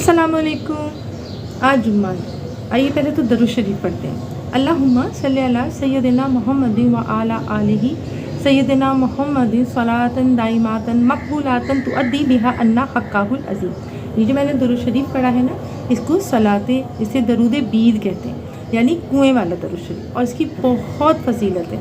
अस्सलाम वालेकुम। आज जुम्मा है। आइए पहले तो दरूद शरीफ पढ़ते हैं। अल्लाहुम्मा सल्ली अला सय्यदिना मुहम्मदिन व आला आलिहि सय्यदिना मुहम्मदिन सलातन दाइमातन मकबूलातन तुअद्दी बिहा अन्ना हक्काहुल अज़ीम। ये जो मैंने दरूद शरीफ पढ़ा है ना, इसको सलाते, इसे दरूद बीद कहते हैं, यानी कुएँ वाला दरूद शरीफ, और इसकी बहुत फजीलत है।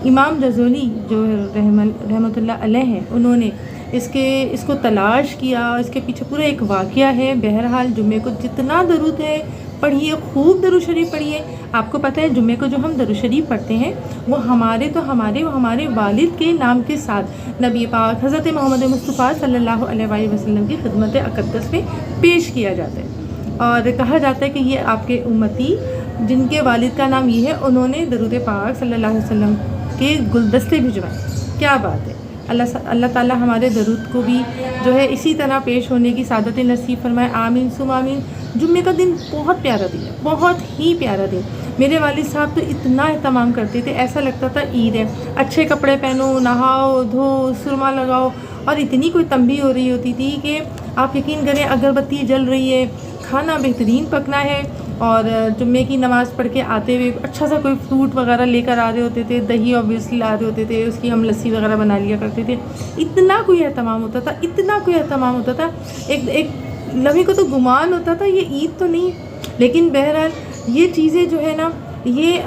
इमाम रज़ोली जो रहमतुल्लाह अलैह हैं, उन्होंने इसको तलाश किया, इसके पीछे पूरा एक वाक़या है। बहरहाल जुम्मे को जितना दरूद है पढ़िए, खूब दरूद शरीफ पढ़िए। आपको पता है जुम्मे को जो हम दरूद शरीफ पढ़ते हैं वो हमारे वालिद के नाम के साथ नबी पाक हज़रत मोहम्मद मुस्तफ़ा सल्लल्लाहु अलैहि वसल्लम की खिदमत अक़दस में पेश किया जाता है। और कहा जाता है कि ये आपके उम्मती जिनके वालिद का नाम ये है, उन्होंने दरूद पाक सल्लल्लाहु अलैहि वसल्लम के गुलदस्ते भिजवाए। क्या बात है। अल्लाह ताला हमारे दरूद को भी जो है इसी तरह पेश होने की सादत नसीब फरमाए। आमीन सुम आमीन। जुम्मे का दिन बहुत प्यारा दिन है, बहुत ही प्यारा दिन। मेरे वालिद साहब तो इतना एहतमाम करते थे, ऐसा लगता था ईद है। अच्छे कपड़े पहनो, नहाओ धो, सुरमा लगाओ, और इतनी कोई तंबी हो रही होती थी कि आप यकीन करें अगरबत्ती जल रही है, खाना बेहतरीन पकना है, और जुम्मे की नमाज़ पढ़ के आते हुए अच्छा सा कोई फ्रूट वगैरह लेकर आ रहे होते थे, दही ऑब्वियसली ला रहे होते थे, उसकी हम लस्सी वगैरह बना लिया करते थे। इतना कोई एहतमाम होता था, इतना कोई एहतमाम होता था, एक लम्हे को तो गुमान होता था ये ईद तो नहीं। लेकिन बहरहाल ये चीज़ें जो है ना, ये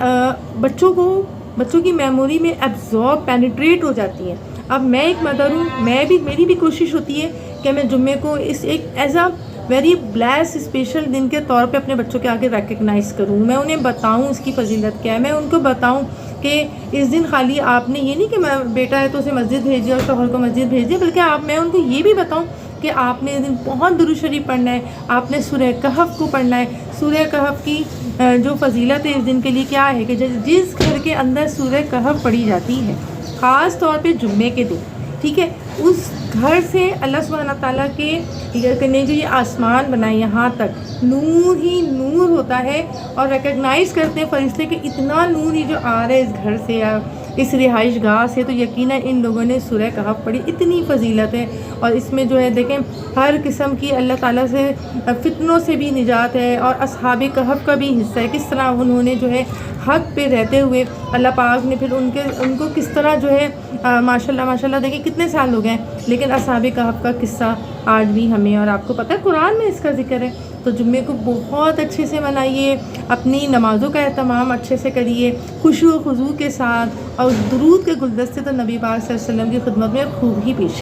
बच्चों की मेमोरी में एब्जॉर्ब पेनिट्रेट हो जाती हैं। अब मैं एक मदर हूँ, मेरी भी कोशिश होती है कि मैं जुम्मे को इस एक as a very bless special दिन के तौर पे अपने बच्चों के आगे रिकग्नाइज़ करूँ। मैं उन्हें बताऊँ इसकी फजीलत क्या है, मैं उनको बताऊँ कि इस दिन खाली आपने ये नहीं कि मैं बेटा है तो उसे मस्जिद भेजिए और शोहर को मस्जिद भेजिए, बल्कि मैं उनको ये भी बताऊँ कि आपने इस दिन बहुत दुरूद शरीफ पढ़ना है, आपने सूरह कहफ को पढ़ना है। सूरह कहफ की जो फजीलत है इस दिन के लिए क्या है कि जिस घर के अंदर सूरह कहफ पढ़ी जाती है, ख़ास तौर पे जुम्मे के दिन, ठीक है, उस घर से अल्लाह सुब्हानहू ताला के ने जो ये आसमान बनाए यहाँ तक नूर ही नूर होता है। और रिकग्नाइज़ करते हैं फरिश्ते कि इतना नूर ही जो आ रहा है इस घर से या इस रिहाइश गाह से, तो यकीनन इन लोगों ने सूरह कहफ पढ़ी। इतनी फजीलत है, और इसमें जो है देखें हर किस्म की अल्लाह ताला से फितनों से भी निजात है, और असहाबे कहफ का भी हिस्सा है। किस तरह उन्होंने जो है हक़ पे रहते हुए अल्लाह पाक ने फिर उनको किस तरह जो है माशाल्लाह देखिए कितने साल हो गए, लेकिन असहाबे कहफ का किस्सा आज भी हमें और आपको पता है, कुरान में इसका जिक्र है। तो जुम्मे को बहुत अच्छे से मनाइए, अपनी नमाज़ों का एहतमाम अच्छे से करिए, खुशू व खुजू के साथ, और दुरूद के गुलदस्ते तो नबी पाक सल्लल्लाहु अलैहि वसल्लम की खिदमत में खूब ही पेश